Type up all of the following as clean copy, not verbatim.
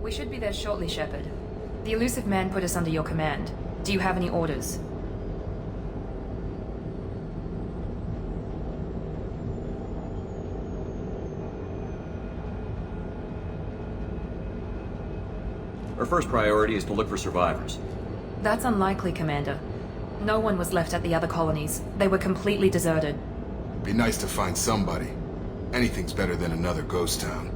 We should be there shortly, Shepard. The elusive man put us under your command. Do you have any orders? Our first priority is to look for survivors. That's unlikely, Commander. No one was left at the other colonies. They were completely deserted. Be nice to find somebody. Anything's better than another ghost town.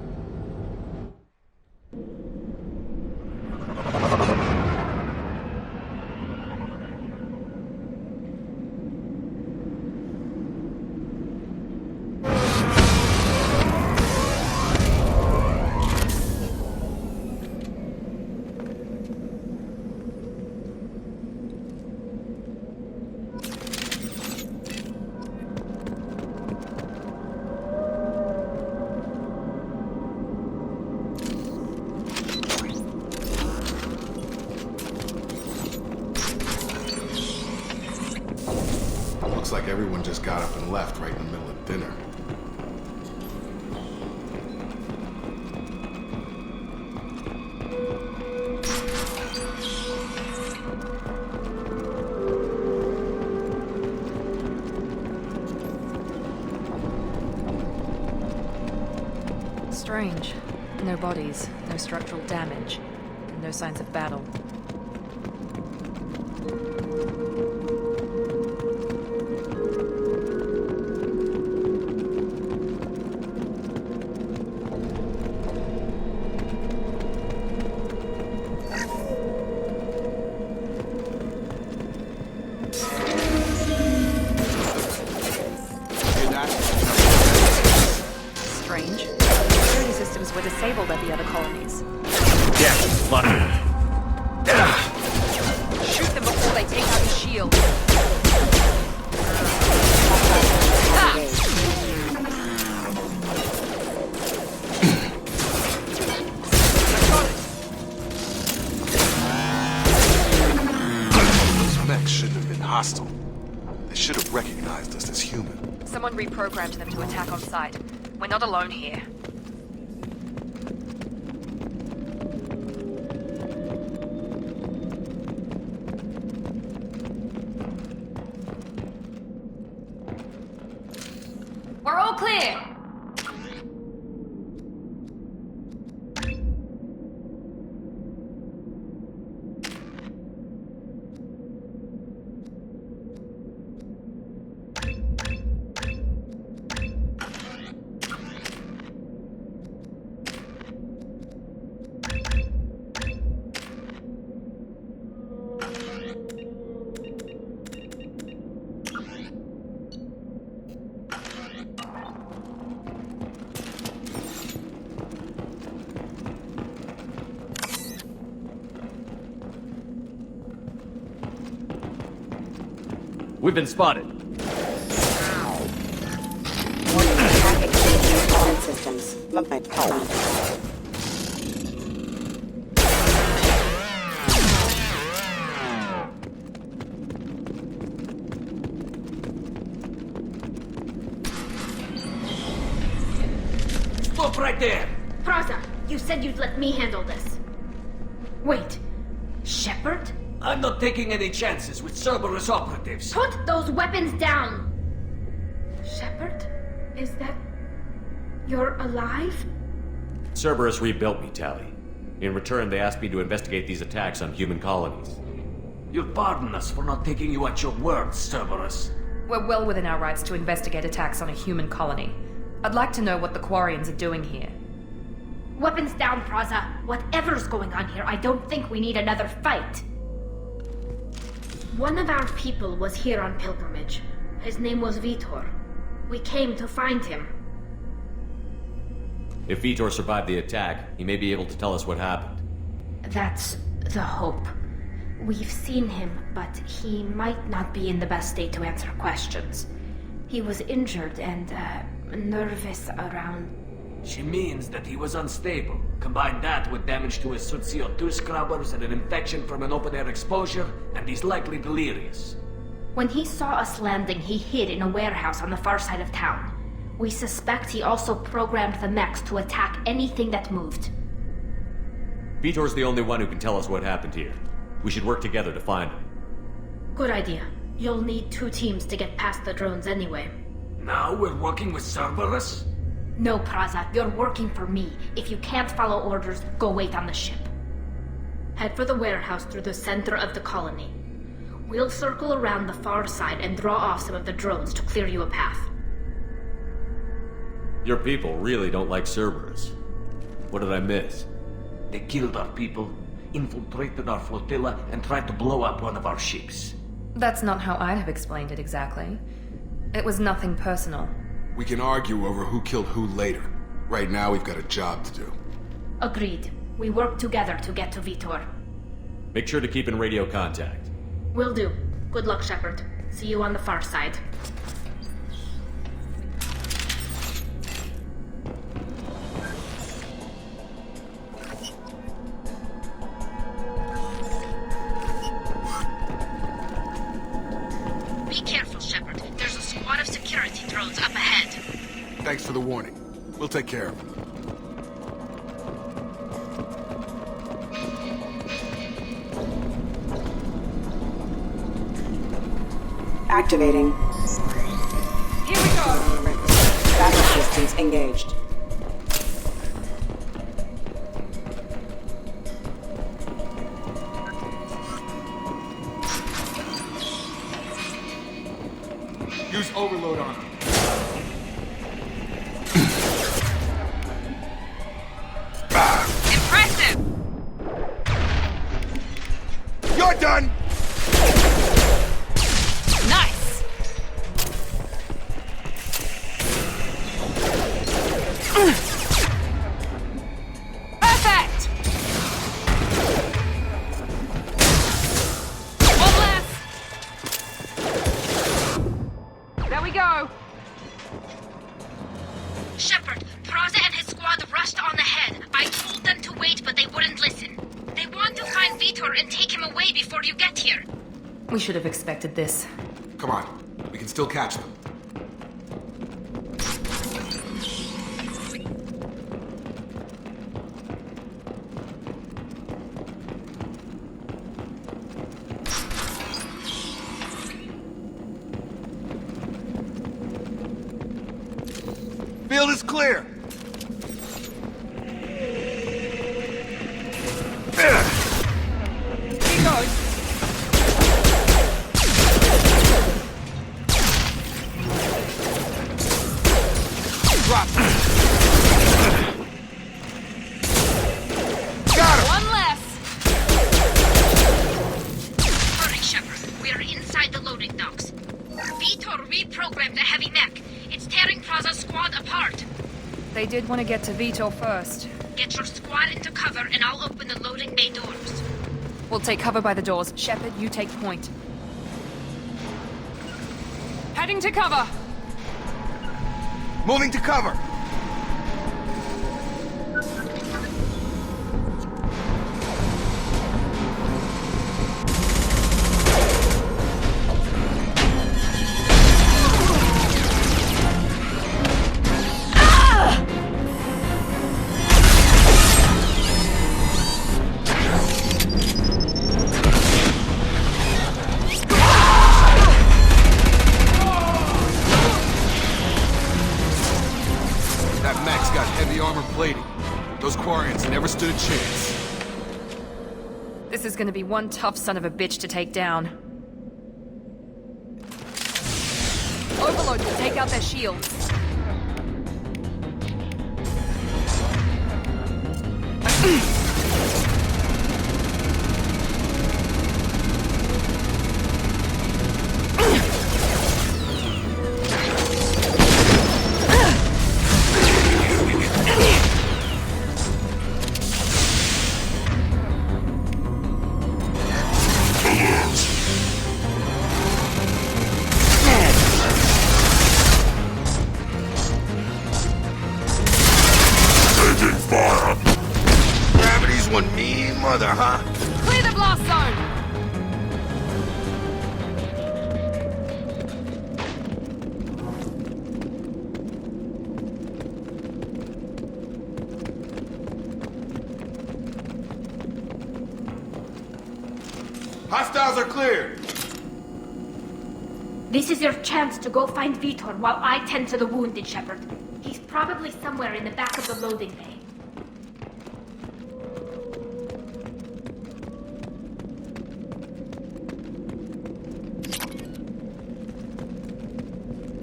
Looks like everyone just got up and left right in the middle of dinner. Strange. No bodies, no structural damage, and no signs of battle. Strange. Security systems were disabled at the other colonies. Yeah, lucky. Shoot them before they take out the shield. Those mechs shouldn't have been hostile. They should have recognized us as human. Someone reprogrammed them to attack on sight. We're not alone here. We're all clear! We've been spotted. Systems. My power. Stop right there! Praza, you said you'd let me handle this. Wait, Shepard? I'm not taking any chances with Cerberus operatives. Put those weapons down! Shepard? Is that... You're alive? Cerberus rebuilt me, Tally. In return, they asked me to investigate these attacks on human colonies. You'll pardon us for not taking you at your word, Cerberus. We're well within our rights to investigate attacks on a human colony. I'd like to know what the Quarians are doing here. Weapons down, Praza. Whatever's going on here, I don't think we need another fight. One of our people was here on pilgrimage. His name was Vitor. We came to find him. If Vitor survived the attack, he may be able to tell us what happened. That's the hope. We've seen him, but he might not be in the best state to answer questions. He was injured and, nervous around... She means that he was unstable. Combine that with damage to his suit CO2 scrubbers and an infection from an open-air exposure, and he's likely delirious. When he saw us landing, he hid in a warehouse on the far side of town. We suspect he also programmed the mechs to attack anything that moved. Vitor's the only one who can tell us what happened here. We should work together to find him. Good idea. You'll need 2 teams to get past the drones anyway. Now we're working with Cerberus? No, Praza, you're working for me. If you can't follow orders, go wait on the ship. Head for the warehouse through the center of the colony. We'll circle around the far side and draw off some of the drones to clear you a path. Your people really don't like Cerberus. What did I miss? They killed our people, infiltrated our flotilla, and tried to blow up one of our ships. That's not how I'd have explained it exactly. It was nothing personal. We can argue over who killed who later. Right now, we've got a job to do. Agreed. We work together to get to Vitor. Make sure to keep in radio contact. Will do. Good luck, Shepard. See you on the far side. Be careful, Shepard. There's a squad of security drones up ahead. Thanks for the warning. We'll take care of them. Activating. Here we go! Backup systems engaged. Use overload on them. Impressive! You're done! Nice! Perfect! One left! There we go! Shepard, Praza and his squad rushed on ahead. I told them to wait, but they wouldn't listen. They want to find Vitor and take him away before you get here. We should have expected this. Come on. We can still catch them. Field is clear! Here goes! Drop! Got him! One less! Hurry, Shepard. We are inside the loading docks. Vitor reprogrammed the heavy mech. It's tearing Praza's squad apart. They did want to get to Vitor first. Get your squad into cover and I'll open the loading bay doors. We'll take cover by the doors. Shepard, you take point. Heading to cover! Moving to cover! That mech's got heavy armor plating. Those Quarians never stood a chance. This is gonna be one tough son of a bitch to take down. Overload will take out their shields. Gravity's one mean mother, huh? Clear the blast zone! Hostiles are cleared! This is your chance to go find Vitor while I tend to the wounded, Shepard. He's probably somewhere in the back of the loading bay.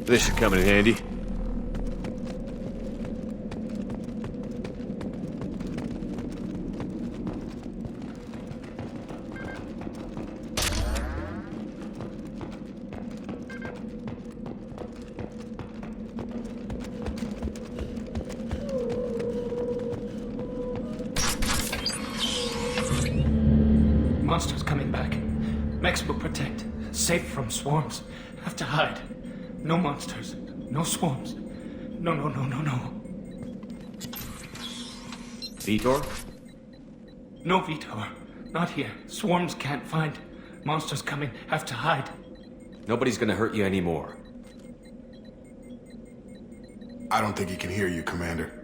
This should come in handy. Monsters coming back. Mechs will protect. Safe from swarms. Have to hide. No monsters. No swarms. No. Vitor? No Vitor. Not here. Swarms can't find. Monsters coming. Have to hide. Nobody's gonna hurt you anymore. I don't think he can hear you, Commander.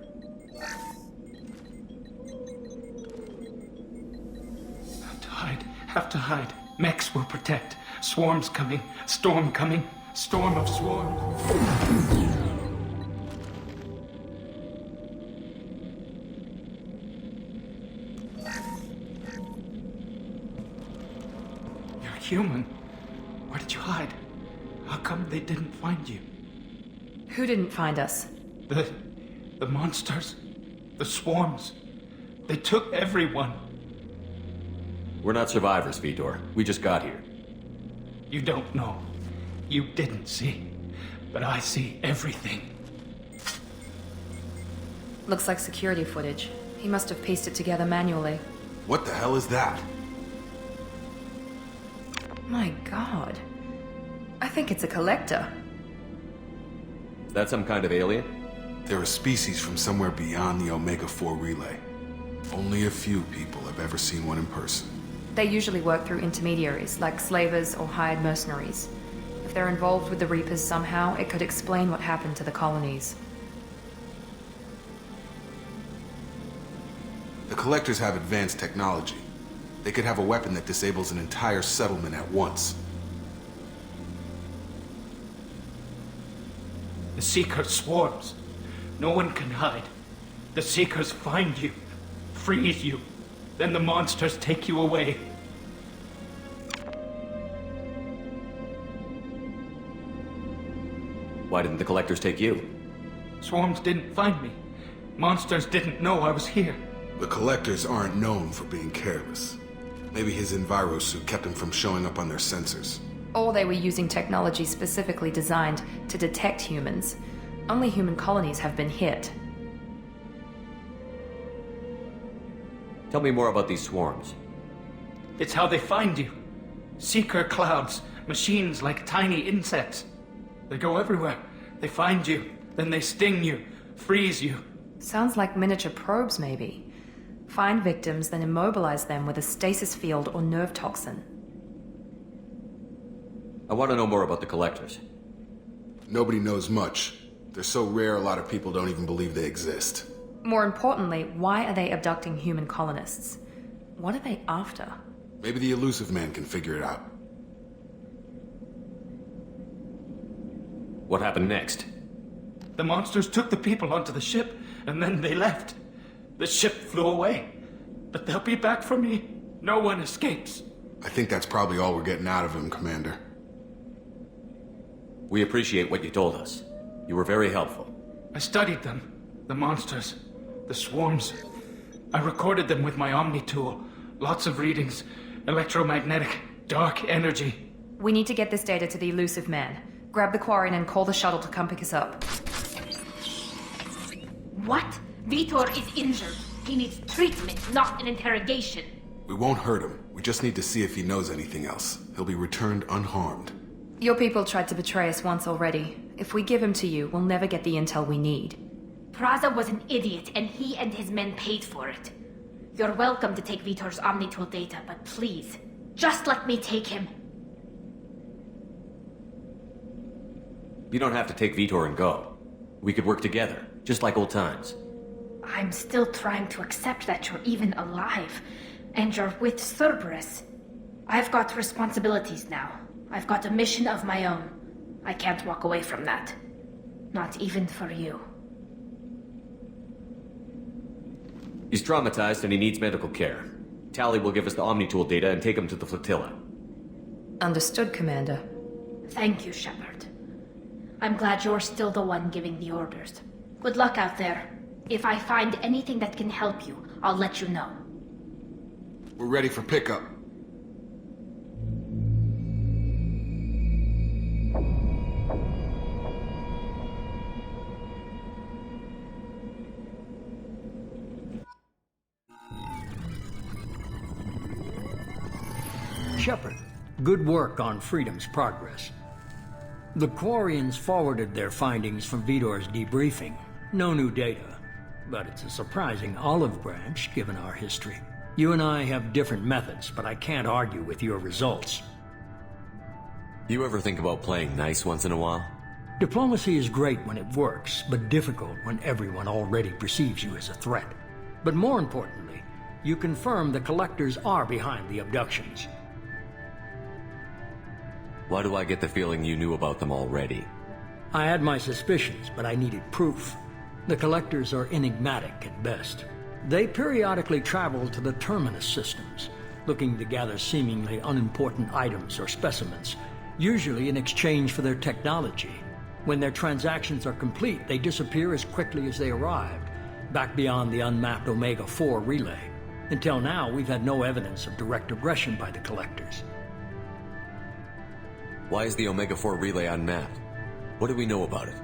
Have to hide. Mechs will protect. Swarms coming. Storm coming. Storm of swarms. You're human. Where did you hide? How come they didn't find you? Who didn't find us? The monsters. The swarms. They took everyone. We're not survivors, Vitor. We just got here. You don't know. You didn't see. But I see everything. Looks like security footage. He must have pieced it together manually. What the hell is that? My god. I think it's a collector. Is that some kind of alien? They're a species from somewhere beyond the Omega-4 relay. Only a few people have ever seen one in person. They usually work through intermediaries, like slavers or hired mercenaries. If they're involved with the Reapers somehow, it could explain what happened to the colonies. The Collectors have advanced technology. They could have a weapon that disables an entire settlement at once. The Seeker swarms. No one can hide. The Seekers find you, freeze you. Then the monsters take you away. Why didn't the Collectors take you? Swarms didn't find me. Monsters didn't know I was here. The Collectors aren't known for being careless. Maybe his envirosuit kept him from showing up on their sensors. Or they were using technology specifically designed to detect humans. Only human colonies have been hit. Tell me more about these swarms. It's how they find you. Seeker clouds, machines like tiny insects. They go everywhere. They find you, then they sting you, freeze you. Sounds like miniature probes, maybe. Find victims, then immobilize them with a stasis field or nerve toxin. I want to know more about the Collectors. Nobody knows much. They're so rare, a lot of people don't even believe they exist. More importantly, why are they abducting human colonists? What are they after? Maybe the Elusive Man can figure it out. What happened next? The monsters took the people onto the ship, and then they left. The ship flew away. But they'll be back for me. No one escapes. I think that's probably all we're getting out of him, Commander. We appreciate what you told us. You were very helpful. I studied them. The monsters. The swarms. I recorded them with my Omni tool. Lots of readings. Electromagnetic. Dark energy. We need to get this data to the Elusive Man. Grab the Quarian and call the shuttle to come pick us up. What? Vitor is injured. He needs treatment, not an interrogation. We won't hurt him. We just need to see if he knows anything else. He'll be returned unharmed. Your people tried to betray us once already. If we give him to you, we'll never get the intel we need. Praza was an idiot, and he and his men paid for it. You're welcome to take Vitor's Omnitool data, but please, just let me take him. You don't have to take Vitor and go. We could work together, just like old times. I'm still trying to accept that you're even alive, and you're with Cerberus. I've got responsibilities now. I've got a mission of my own. I can't walk away from that. Not even for you. He's traumatized and he needs medical care. Tally will give us the Omni-Tool data and take him to the flotilla. Understood, Commander. Thank you, Shepard. I'm glad you're still the one giving the orders. Good luck out there. If I find anything that can help you, I'll let you know. We're ready for pickup. Shepard, good work on Freedom's progress. The Quarians forwarded their findings from Vidor's debriefing. No new data, but it's a surprising olive branch given our history. You and I have different methods, but I can't argue with your results. You ever think about playing nice once in a while? Diplomacy is great when it works, but difficult when everyone already perceives you as a threat. But more importantly, you confirm the Collectors are behind the abductions. Why do I get the feeling you knew about them already? I had my suspicions, but I needed proof. The Collectors are enigmatic at best. They periodically travel to the Terminus systems, looking to gather seemingly unimportant items or specimens, usually in exchange for their technology. When their transactions are complete, they disappear as quickly as they arrived, back beyond the unmapped Omega-4 relay. Until now, we've had no evidence of direct aggression by the Collectors. Why is the Omega-4 relay unmapped? What do we know about it?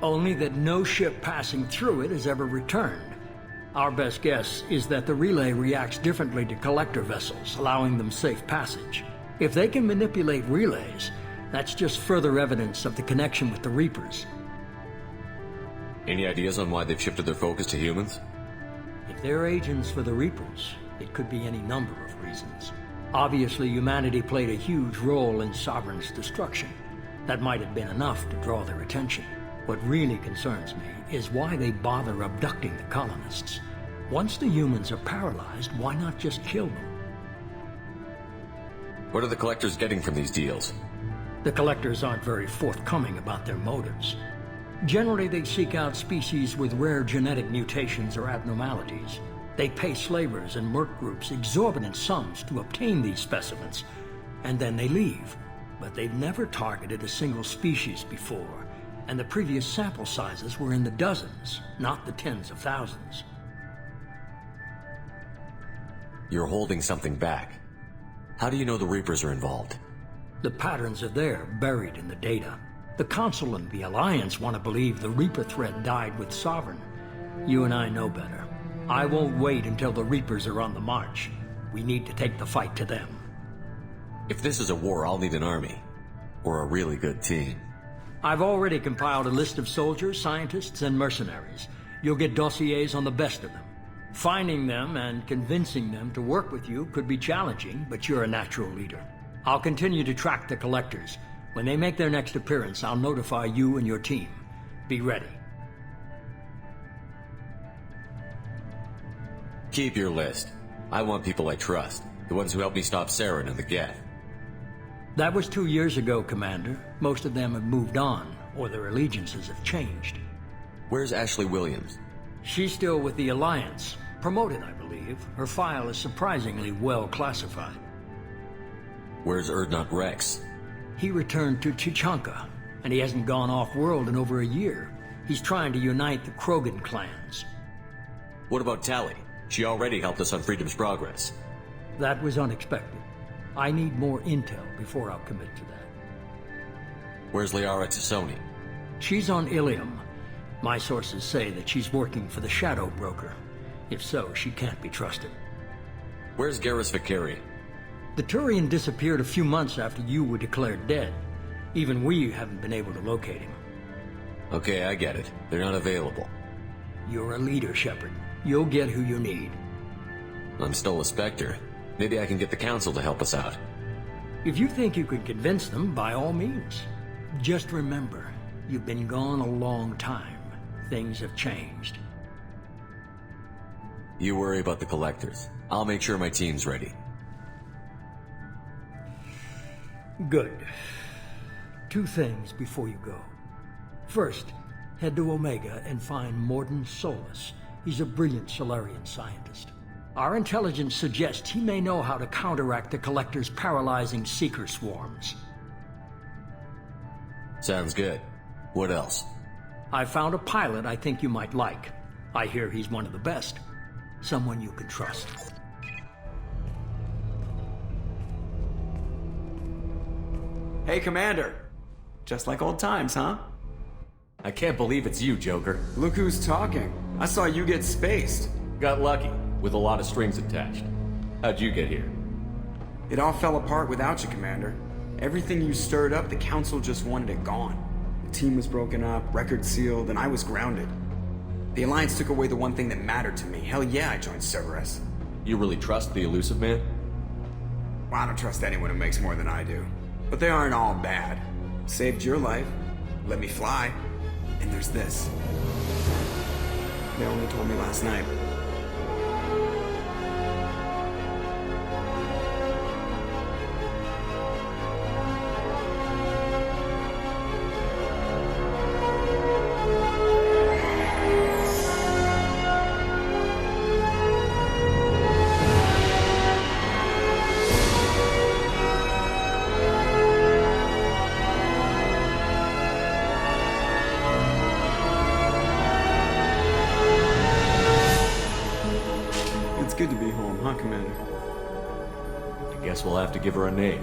Only that no ship passing through it has ever returned. Our best guess is that the relay reacts differently to Collector vessels, allowing them safe passage. If they can manipulate relays, that's just further evidence of the connection with the Reapers. Any ideas on why they've shifted their focus to humans? If they're agents for the Reapers, it could be any number of reasons. Obviously, humanity played a huge role in Sovereign's destruction. That might have been enough to draw their attention. What really concerns me is why they bother abducting the colonists. Once the humans are paralyzed, why not just kill them? What are the Collectors getting from these deals? The Collectors aren't very forthcoming about their motives. Generally, they seek out species with rare genetic mutations or abnormalities. They pay slavers and merc groups exorbitant sums to obtain these specimens, and then they leave. But they've never targeted a single species before, and the previous sample sizes were in the dozens, not the tens of thousands. You're holding something back. How do you know the Reapers are involved? The patterns are there, buried in the data. The Council and the Alliance want to believe the Reaper threat died with Sovereign. You and I know better. I won't wait until the Reapers are on the march. We need to take the fight to them. If this is a war, I'll need an army. Or a really good team. I've already compiled a list of soldiers, scientists, and mercenaries. You'll get dossiers on the best of them. Finding them and convincing them to work with you could be challenging, but you're a natural leader. I'll continue to track the Collectors. When they make their next appearance, I'll notify you and your team. Be ready. Keep your list. I want people I trust. The ones who helped me stop Saren and the Geth. That was 2 years ago, Commander. Most of them have moved on, or their allegiances have changed. Where's Ashley Williams? She's still with the Alliance. Promoted, I believe. Her file is surprisingly well classified. Where's Erdnot Rex? He returned to Chichanka, and he hasn't gone off-world in over a year. He's trying to unite the Krogan clans. What about Tally? She already helped us on Freedom's progress. That was unexpected. I need more intel before I'll commit to that. Where's Liara Tassoni? She's on Ilium. My sources say that she's working for the Shadow Broker. If so, she can't be trusted. Where's Garrus Vakari? The Turian disappeared a few months after you were declared dead. Even we haven't been able to locate him. Okay, I get it. They're not available. You're a leader, Shepard. You'll get who you need. I'm still a Spectre. Maybe I can get the Council to help us out. If you think you can convince them, by all means. Just remember, you've been gone a long time. Things have changed. You worry about the Collectors. I'll make sure my team's ready. Good. Two things before you go. First, head to Omega and find Morden Solus. He's a brilliant Solarian scientist. Our intelligence suggests he may know how to counteract the Collector's paralyzing Seeker swarms. Sounds good. What else? I found a pilot I think you might like. I hear he's one of the best. Someone you can trust. Hey, Commander. Just like old times, huh? I can't believe it's you, Joker. Look who's talking. I saw you get spaced. Got lucky, with a lot of strings attached. How'd you get here? It all fell apart without you, Commander. Everything you stirred up, the Council just wanted it gone. The team was broken up, records sealed, and I was grounded. The Alliance took away the one thing that mattered to me. Hell yeah, I joined Cerberus. You really trust the Elusive Man? Well, I don't trust anyone who makes more than I do. But they aren't all bad. Saved your life, let me fly, and there's this. They only told me last night. Good to be home, huh, Commander? I guess we'll have to give her a name.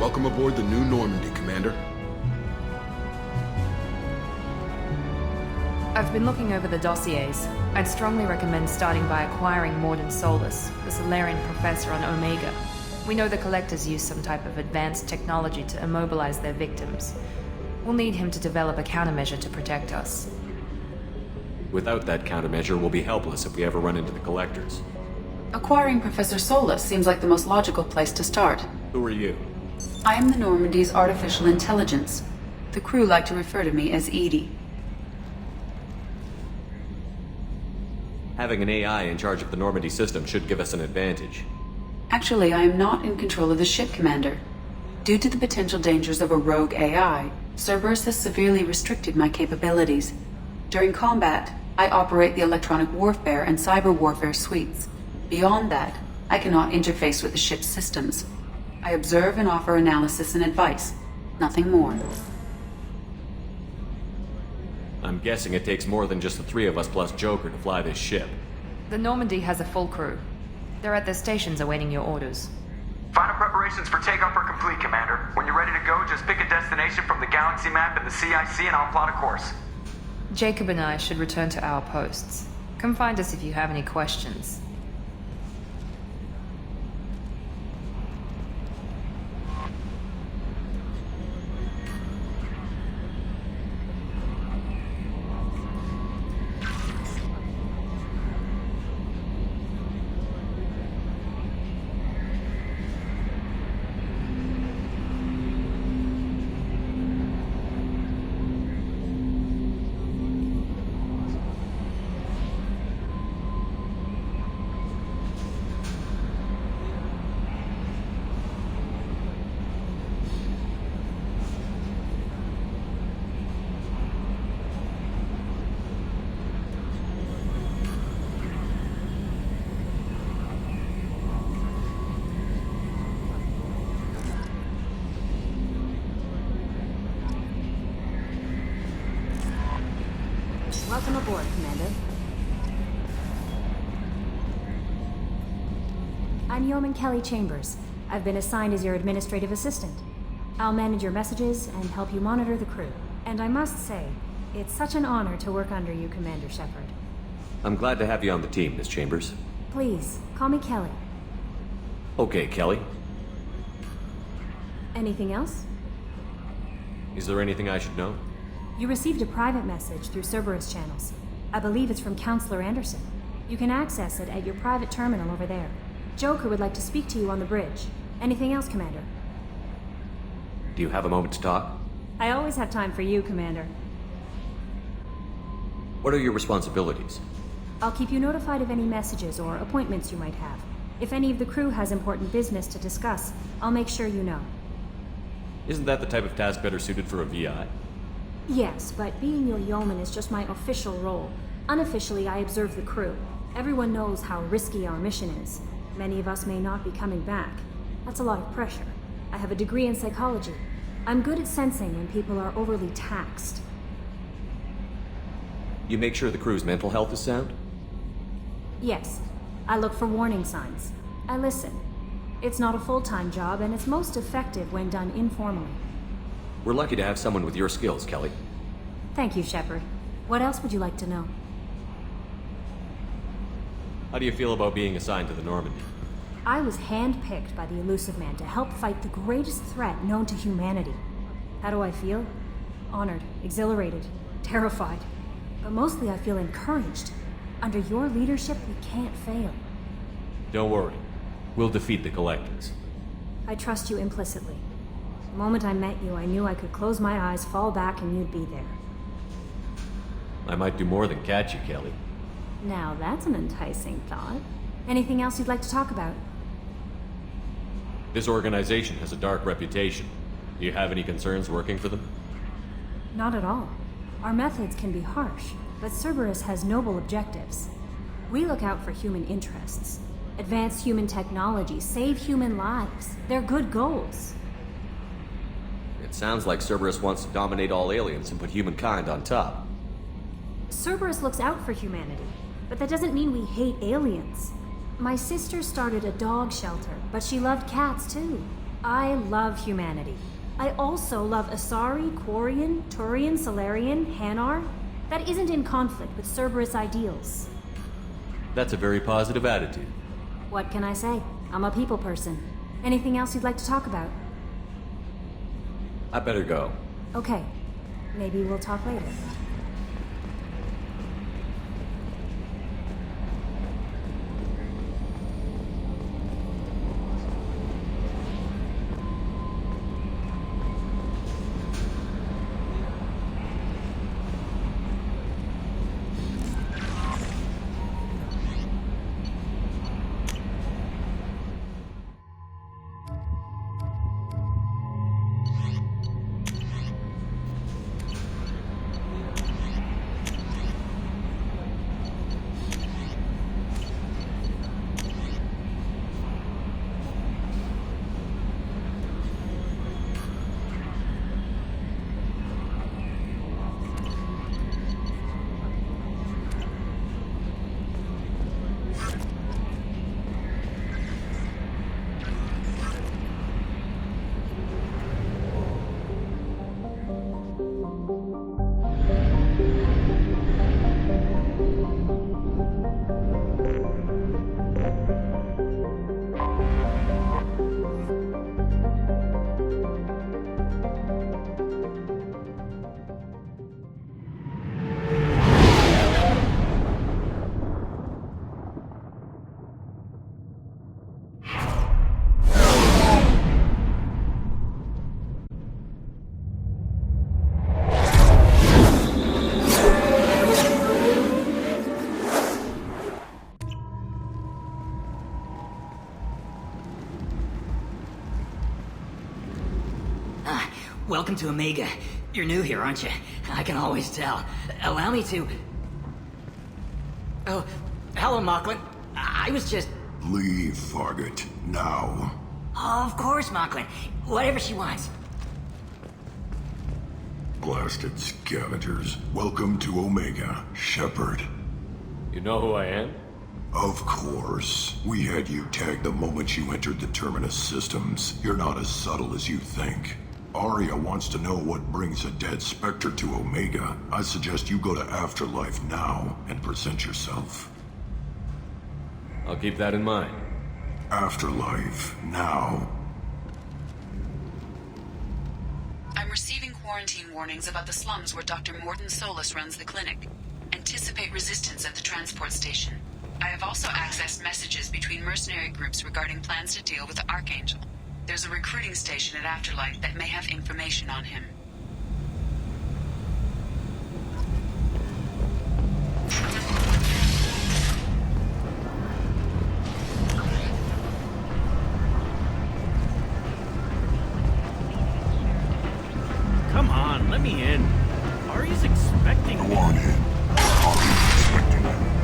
Welcome aboard the new Normandy, Commander. I've been looking over the dossiers. I'd strongly recommend starting by acquiring Morden Solus, the Solarian professor on Omega. We know the Collectors use some type of advanced technology to immobilize their victims. We'll need him to develop a countermeasure to protect us. Without that countermeasure, we'll be helpless if we ever run into the Collectors. Acquiring Professor Solus seems like the most logical place to start. Who are you? I am the Normandy's artificial intelligence. The crew like to refer to me as Edie. Having an AI in charge of the Normandy system should give us an advantage. Actually, I am not in control of the ship, Commander. Due to the potential dangers of a rogue AI, Cerberus has severely restricted my capabilities. During combat, I operate the electronic warfare and cyber warfare suites. Beyond that, I cannot interface with the ship's systems. I observe and offer analysis and advice. Nothing more. I'm guessing it takes more than just the three of us plus Joker to fly this ship. The Normandy has a full crew. They're at their stations awaiting your orders. Final preparations for takeoff are complete, Commander. When you're ready to go, just pick a destination from the galaxy map and the CIC and I'll plot a course. Jacob and I should return to our posts. Come find us if you have any questions. Welcome aboard, Commander. I'm Yeoman Kelly Chambers. I've been assigned as your administrative assistant. I'll manage your messages and help you monitor the crew. And I must say, it's such an honor to work under you, Commander Shepard. I'm glad to have you on the team, Miss Chambers. Please, call me Kelly. Okay, Kelly. Anything else? Is there anything I should know? You received a private message through Cerberus channels. I believe it's from Counselor Anderson. You can access it at your private terminal over there. Joker would like to speak to you on the bridge. Anything else, Commander? Do you have a moment to talk? I always have time for you, Commander. What are your responsibilities? I'll keep you notified of any messages or appointments you might have. If any of the crew has important business to discuss, I'll make sure you know. Isn't that the type of task better suited for a VI? Yes, but being your yeoman is just my official role. Unofficially, I observe the crew. Everyone knows how risky our mission is. Many of us may not be coming back. That's a lot of pressure. I have a degree in psychology. I'm good at sensing when people are overly taxed. You make sure the crew's mental health is sound? Yes. I look for warning signs. I listen. It's not a full-time job, and it's most effective when done informally. We're lucky to have someone with your skills, Kelly. Thank you, Shepard. What else would you like to know? How do you feel about being assigned to the Normandy? I was handpicked by the Elusive Man to help fight the greatest threat known to humanity. How do I feel? Honored, exhilarated, terrified. But mostly I feel encouraged. Under your leadership, we can't fail. Don't worry. We'll defeat the Collectors. I trust you implicitly. The moment I met you, I knew I could close my eyes, fall back, and you'd be there. I might do more than catch you, Kelly. Now that's an enticing thought. Anything else you'd like to talk about? This organization has a dark reputation. Do you have any concerns working for them? Not at all. Our methods can be harsh, but Cerberus has noble objectives. We look out for human interests. Advance human technology, save human lives. They're good goals. It sounds like Cerberus wants to dominate all aliens and put humankind on top. Cerberus looks out for humanity, but that doesn't mean we hate aliens. My sister started a dog shelter, but she loved cats too. I love humanity. I also love Asari, Quarian, Turian, Solarian, Hanar. That isn't in conflict with Cerberus ideals. That's a very positive attitude. What can I say? I'm a people person. Anything else you'd like to talk about? I better go. Okay. Maybe we'll talk later. Welcome to Omega. You're new here, aren't you? I can always tell. Allow me to... Oh, hello, Mocklin. I was just... Leave, Fargate. Now. Oh, of course, Mocklin. Whatever she wants. Glad blasted scavengers. Welcome to Omega, Shepard. You know who I am? Of course. We had you tagged the moment you entered the Terminus systems. You're not as subtle as you think. Arya wants to know what brings a dead Spectre to Omega. I suggest you go to Afterlife now and present yourself. I'll keep that in mind. Afterlife, now. I'm receiving quarantine warnings about the slums where Dr. Morton Solus runs the clinic. Anticipate resistance at the transport station. I have also accessed messages between mercenary groups regarding plans to deal with the Archangel. There's a recruiting station at Afterlife that may have information on him. Come on, let me in. Ari's expecting me. Go on in. Ari's expecting you.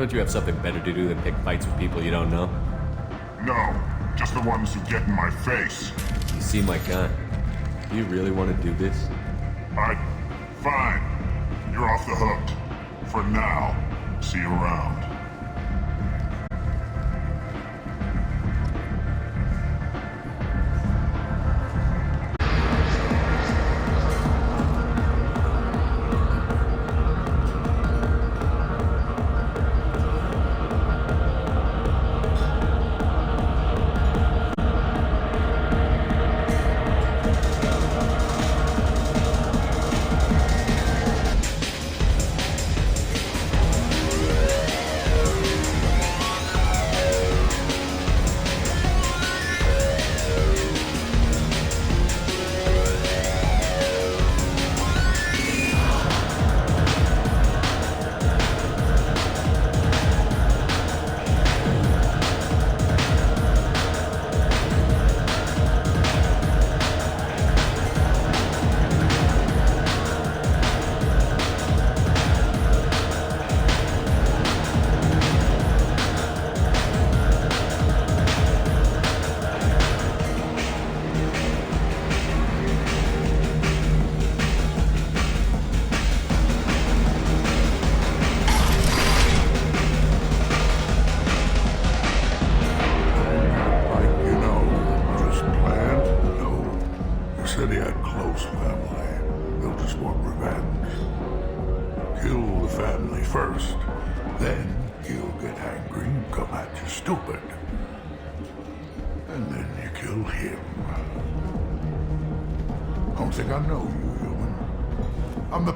Don't you have something better to do than pick fights with people you don't know? No, just the ones who get in my face. You seem my kind. Do you really want to do this? Fine. You're off the hook. For now. See you around.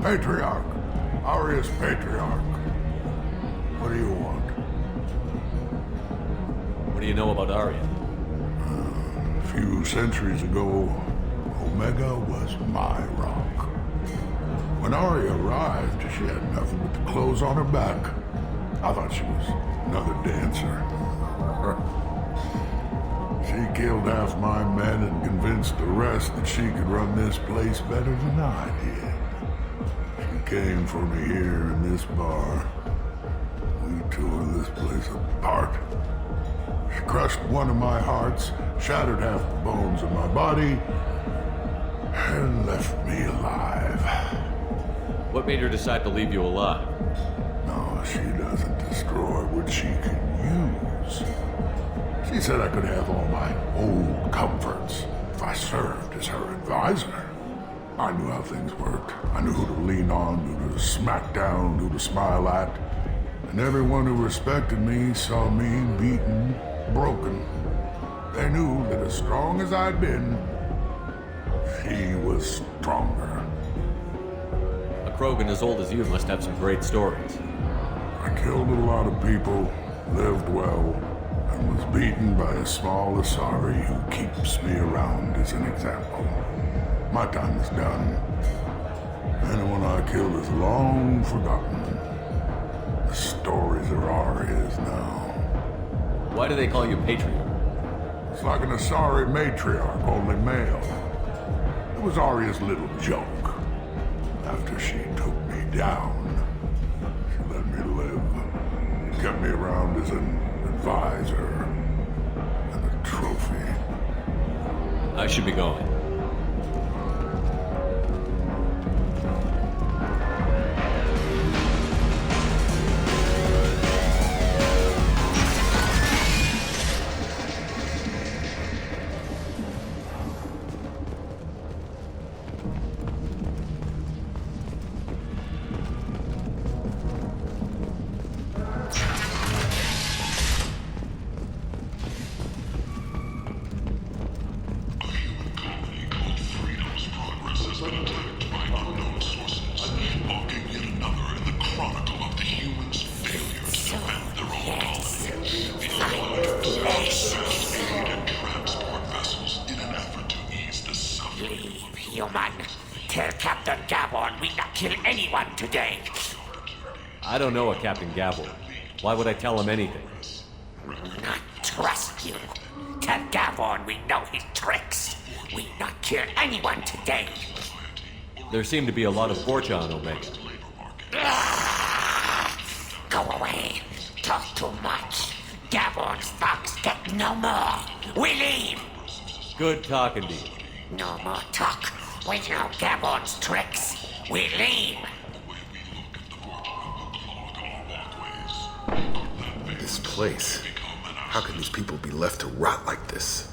Patriarch. Arya's Patriarch. What do you want? What do you know about Arya? A few centuries ago, Omega was my rock. When Arya arrived, she had nothing but the clothes on her back. I thought she was another dancer. She killed half my men and convinced the rest that she could run this place better than I did. She came for me here in this bar. We tore this place apart. She crushed one of my hearts, shattered half the bones of my body, and left me alive. What made her decide to leave you alive? No, she doesn't destroy what she can use. She said I could have all my old comforts if I served as her advisor. I knew how things worked. I knew who to lean on, who to smack down, who to smile at. And everyone who respected me saw me beaten, broken. They knew that as strong as I'd been, she was stronger. A Krogan as old as you must have some great stories. I killed a lot of people, lived well, and was beaten by a small Asari who keeps me around as an example. My time is done. Anyone I killed is long forgotten. The stories are Arya's now. Why do they call you Patriarch? It's like an Asari matriarch, only male. It was Arya's little joke. After she took me down, she let me live. Kept me around as an advisor and a trophy. I should be going. I don't know a Captain Gabble. Why would I tell him anything? Not trust you. Tell Gavon we know his tricks. We not kill anyone today. There seem to be a lot of Borgia on Omega. Go away. Talk too much. Gavon's thugs get no more. We leave. Good talking to you. No more talk. We know Gavon's tricks. We leave. This place. How can these people be left to rot like this?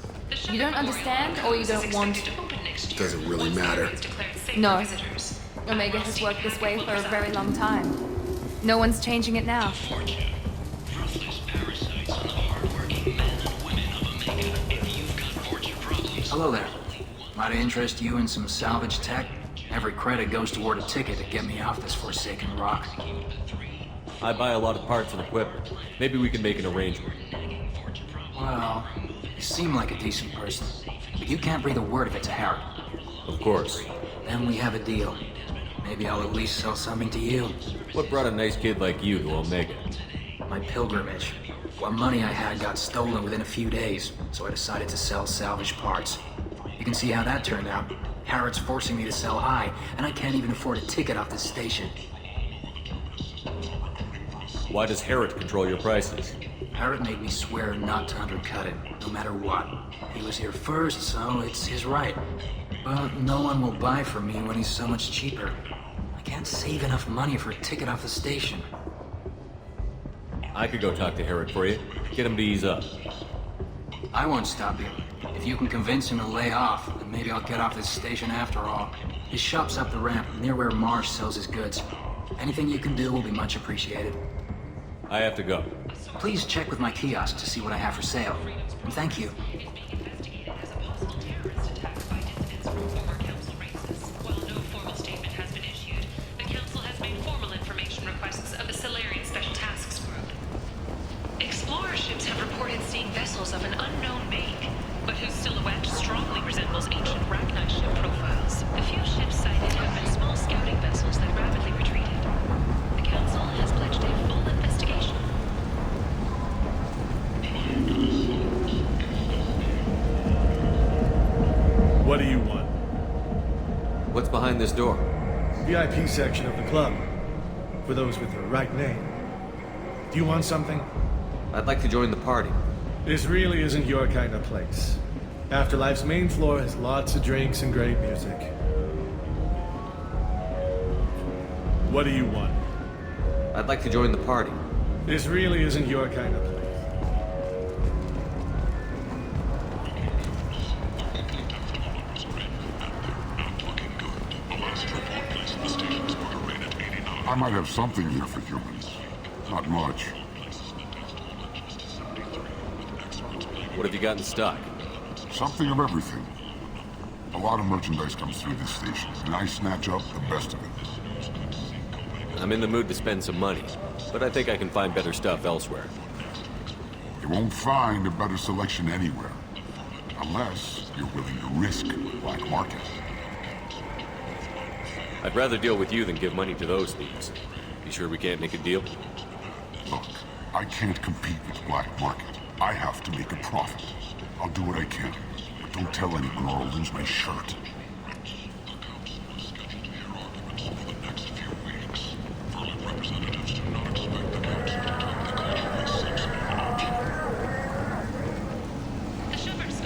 You don't understand, or you don't want to? Doesn't really matter. No. Omega has worked this way for a very long time. No one's changing it now. Hello there. Might I interest you in some salvage tech? Every credit goes toward a ticket to get me off this forsaken rock. I buy a lot of parts and equipment. Maybe we can make an arrangement. Well, you seem like a decent person, but you can't breathe a word of it to Harry. Of course. Then we have a deal. Maybe I'll at least sell something to you. What brought a nice kid like you to Omega? My pilgrimage. What money I had got stolen within a few days, so I decided to sell salvaged parts. You can see how that turned out. Harrod's forcing me to sell high, and I can't even afford a ticket off this station. Why does Harrod control your prices? Harrod made me swear not to undercut him, no matter what. He was here first, so it's his right. But no one will buy from me when he's so much cheaper. I can't save enough money for a ticket off the station. I could go talk to Harrod for you. Get him to ease up. I won't stop you. If you can convince him to lay off, then maybe I'll get off this station after all. His shop's up the ramp, near where Marsh sells his goods. Anything you can do will be much appreciated. I have to go. Please check with my kiosk to see what I have for sale. And thank you. Explorer ships have reported seeing vessels of an unknown make, but whose silhouette strongly resembles ancient Ragnar ship profiles. The few ships sighted have been small scouting vessels that rapidly retreated. The Council has pledged a full investigation. What do you want? What's behind this door? VIP section of the club. For those with the right name. Do you want something? I'd like to join the party. This really isn't your kind of place. Afterlife's main floor has lots of drinks and great music. What do you want? I'd like to join the party. This really isn't your kind of place. I might have something here for humans. Not much. What have you got in stock? Something of everything. A lot of merchandise comes through this station, and I snatch up the best of it. I'm in the mood to spend some money, but I think I can find better stuff elsewhere. You won't find a better selection anywhere. Unless you're willing to risk the black market. I'd rather deal with you than give money to those thieves. You sure we can't make a deal? Look, I can't compete with the black market. I have to make a profit. I'll do what I can, but don't tell anyone or I'll lose my shirt.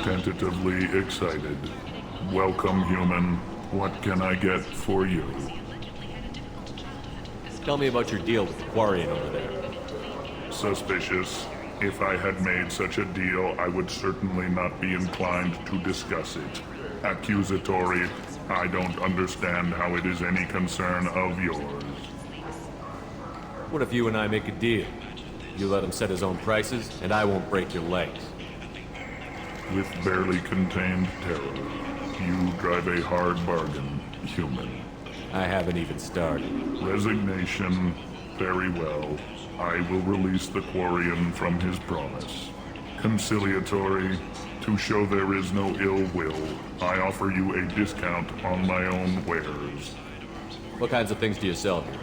Tentatively excited. Welcome, human. What can I get for you? Tell me about your deal with the Quarian over there. Suspicious. If I had made such a deal, I would certainly not be inclined to discuss it. Accusatory. I don't understand how it is any concern of yours. What if you and I make a deal? You let him set his own prices, and I won't break your legs. With barely contained terror, you drive a hard bargain, human. I haven't even started. Resignation. Very well. I will release the Quarian from his promise. Conciliatory. To show there is no ill will, I offer you a discount on my own wares. What kinds of things do you sell here?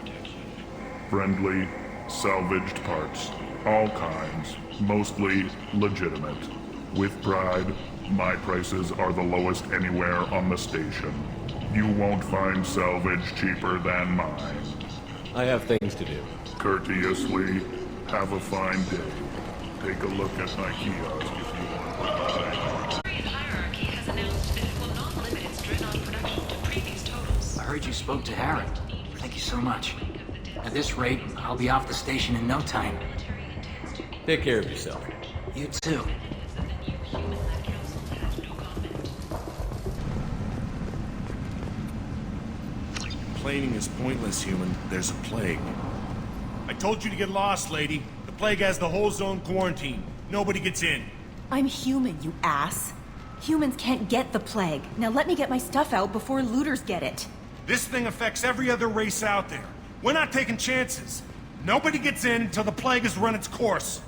Friendly, salvaged parts. All kinds. Mostly legitimate. With pride, my prices are the lowest anywhere on the station. You won't find salvage cheaper than mine. I have things to do. Courteously, have a fine day. Take a look at my kiosk if you want to buy. Hierarchy has announced that it will not limit its Dreadnought production to previous totals. I heard you spoke to Harry. Thank you so much. At this rate, I'll be off the station in no time. Take care of yourself. You too. Complaining is pointless, human. There's a plague. I told you to get lost, lady. The plague has the whole zone quarantined. Nobody gets in. I'm human, you ass. Humans can't get the plague. Now let me get my stuff out before looters get it. This thing affects every other race out there. We're not taking chances. Nobody gets in until the plague has run its course.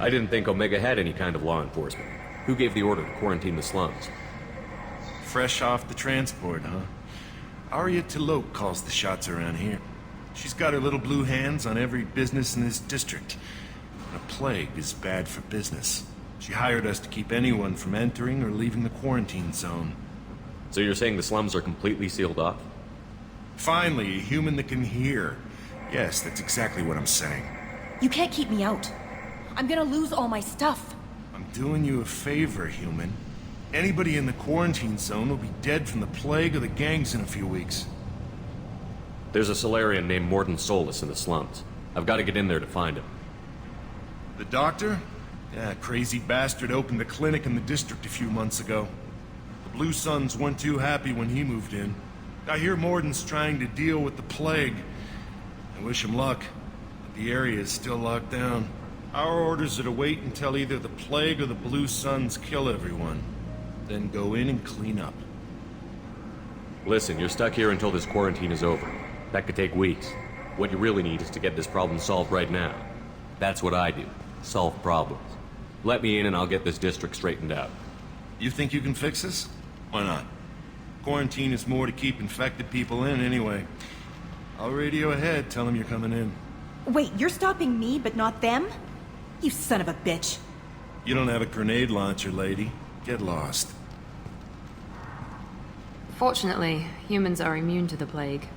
I didn't think Omega had any kind of law enforcement. Who gave the order to quarantine the slums? Fresh off the transport, huh? Arya Tilok calls the shots around here. She's got her little blue hands on every business in this district. The plague is bad for business. She hired us to keep anyone from entering or leaving the quarantine zone. So you're saying the slums are completely sealed off? Finally, a human that can hear. Yes, that's exactly what I'm saying. You can't keep me out. I'm gonna lose all my stuff. I'm doing you a favor, human. Anybody in the quarantine zone will be dead from the plague or the gangs in a few weeks. There's a Solarian named Morden Solus in the slums. I've got to get in there to find him. The doctor? Yeah, crazy bastard opened a clinic in the district a few months ago. The Blue Suns weren't too happy when he moved in. I hear Morden's trying to deal with the plague. I wish him luck, but the area is still locked down. Our orders are to wait until either the plague or the Blue Suns kill everyone. Then go in and clean up. Listen, you're stuck here until this quarantine is over. That could take weeks. What you really need is to get this problem solved right now. That's what I do. Solve problems. Let me in and I'll get this district straightened out. You think you can fix this? Why not? Quarantine is more to keep infected people in anyway. I'll radio ahead, tell them you're coming in. Wait, you're stopping me, but not them? You son of a bitch. You don't have a grenade launcher, lady. Get lost. Fortunately, humans are immune to the plague.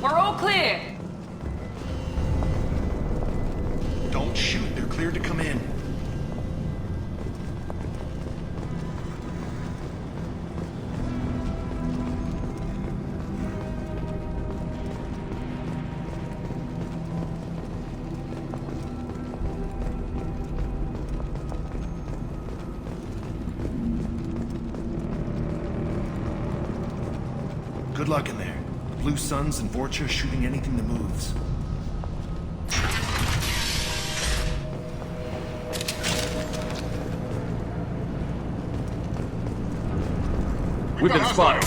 We're all clear! Don't shoot. They're cleared to come in. Good luck in there. Blue Suns and Vorcha shooting anything that moves. We've been spotted.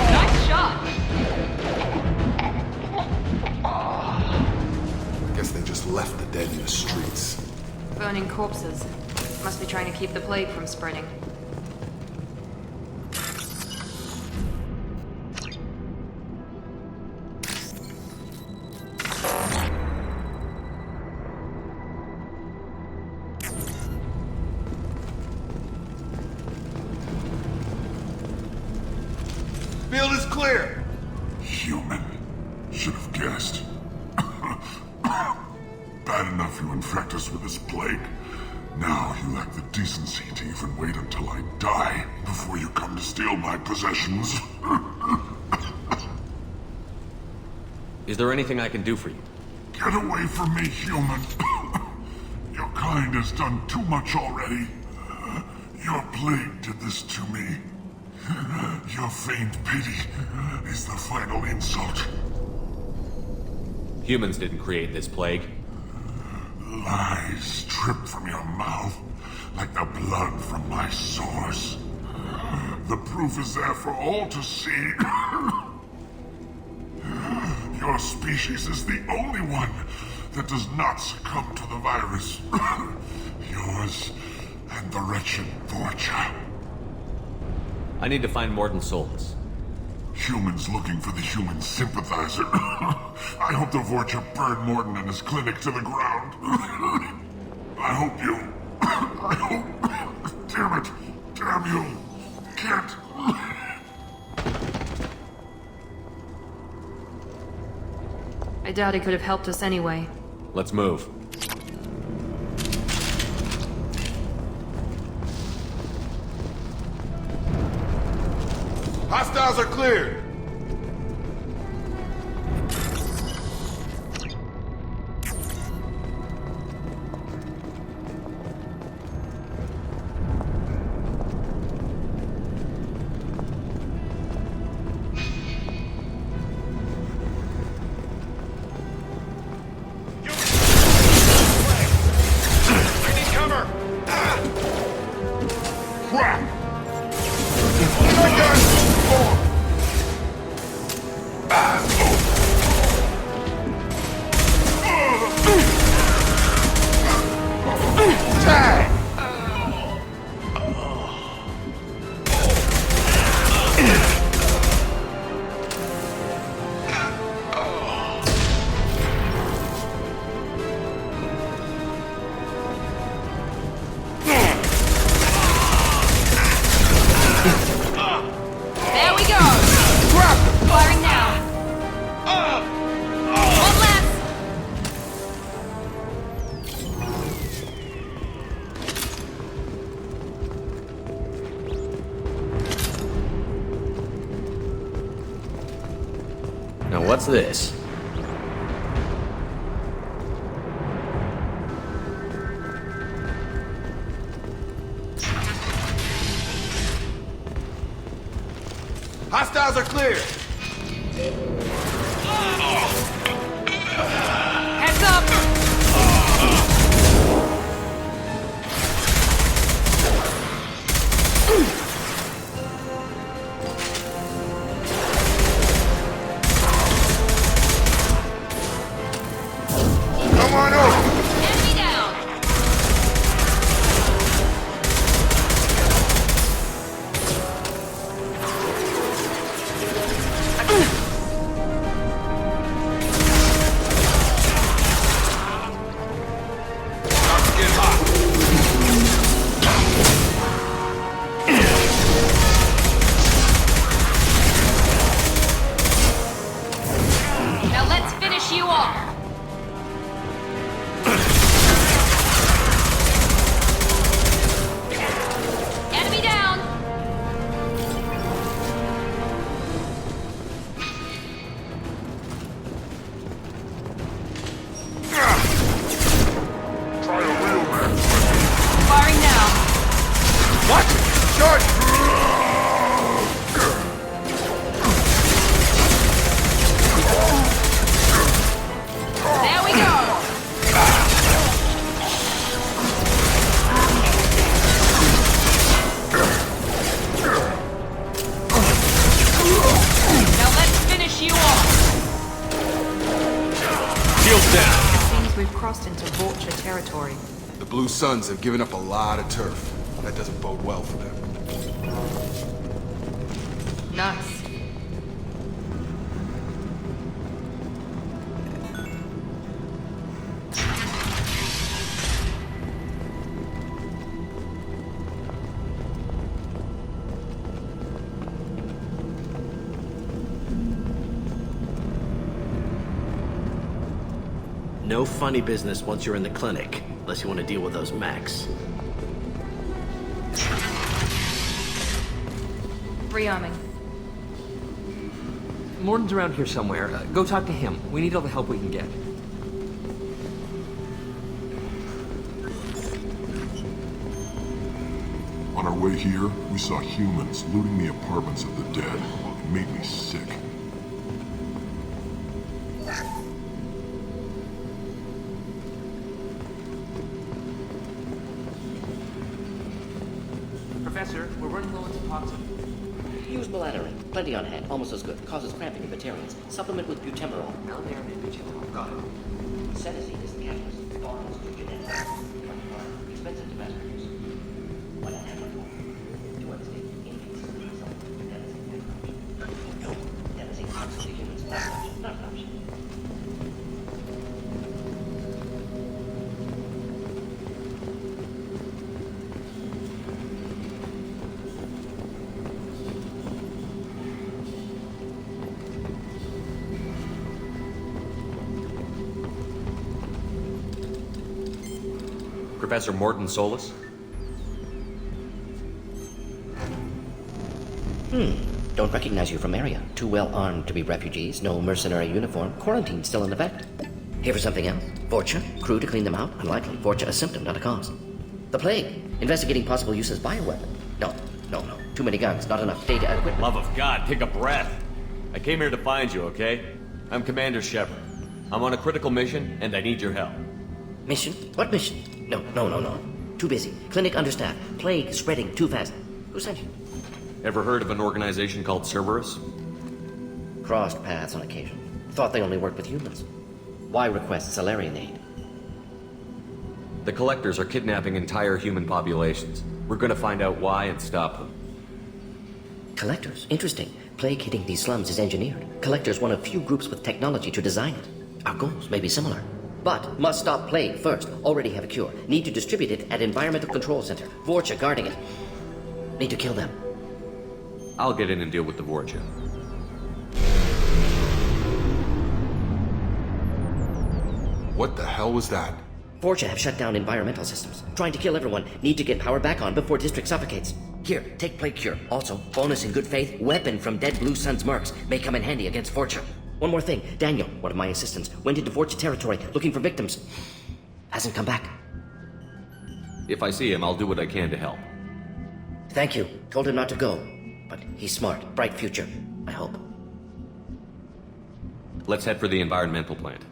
Nice shot! Guess they just left the dead in the streets. Burning corpses. Must be trying to keep the plague from spreading. Field is clear! Human. Should have guessed. Bad enough you infect us with this plague. Now you lack the decency to even wait until I die before you come to steal my possessions. Is there anything I can do for you? Get away from me, human. Your kind has done too much already. Your plague did this to me. Your feigned pity is the final insult. Humans didn't create this plague. Lies drip from your mouth like the blood from my sores. The proof is there for all to see. Your species is the only one that does not succumb to the virus. Yours and the wretched Vorcha. I need to find Morton Solus. Humans looking for the human sympathizer. I hope the Vorcha burned Morton and his clinic to the ground. I hope you... I hope... Damn it. Damn you. Can't... I doubt he could have helped us anyway. Let's move. Hostiles are cleared! Now what's this? Hostiles are clear! Heads up! Come on over! Enemy down! Get hot! Now let's finish you off! Enemy down! Try a real man. Firing now! What? Charge! There we go! Now let's finish you off! Shields down! It seems we've crossed into Vulture territory. The Blue Suns have given up a lot of turf. That doesn't bode well for them. Nice. No funny business once you're in the clinic, unless you want to deal with those mechs. Rearming. Morden's around here somewhere. Go talk to him. We need all the help we can get. On our way here, we saw humans looting the apartments of the dead. It made me sick. Professor, we're running low on toxin. Use melatonin. Plenty on hand. Almost as good. Causes cramping in vegetarians. Supplement with butemerol. Melatonin and butemerol. Got it. Sedacy is the catalyst. Bonds to genetics. Expensive to mass produce. Why not have one? To understand increases the result. That is an option. No, that is a toxic to humans. Not an option. Not an option. Professor Morton Solus? Don't recognize you from area. Too well armed to be refugees. No mercenary uniform. Quarantine still in effect. Here for something else? Vorcha? Crew to clean them out? Unlikely. Vorcha a symptom, not a cause. The plague. Investigating possible use as bioweapon. No. Too many guns. Not enough data equipment. Love of God, take a breath. I came here to find you, okay? I'm Commander Shepard. I'm on a critical mission, and I need your help. Mission? What mission? No. Too busy. Clinic understaffed. Plague spreading too fast. Who sent you? Ever heard of an organization called Cerberus? Crossed paths on occasion. Thought they only worked with humans. Why request Salarian aid? The Collectors are kidnapping entire human populations. We're gonna find out why and stop them. Collectors? Interesting. Plague hitting these slums is engineered. Collectors one of few groups with technology to design it. Our goals may be similar. But must stop plague first. Already have a cure. Need to distribute it at Environmental Control Center. Vorcha guarding it. Need to kill them. I'll get in and deal with the Vorcha. What the hell was that? Vorcha have shut down environmental systems. Trying to kill everyone. Need to get power back on before district suffocates. Here, take plague cure. Also, bonus in good faith, weapon from dead Blue Sun's mercs. May come in handy against Vorcha. One more thing. Daniel, one of my assistants, went into Vorcha territory looking for victims. Hasn't come back. If I see him, I'll do what I can to help. Thank you. Told him not to go. But he's smart. Bright future. I hope. Let's head for the environmental plant.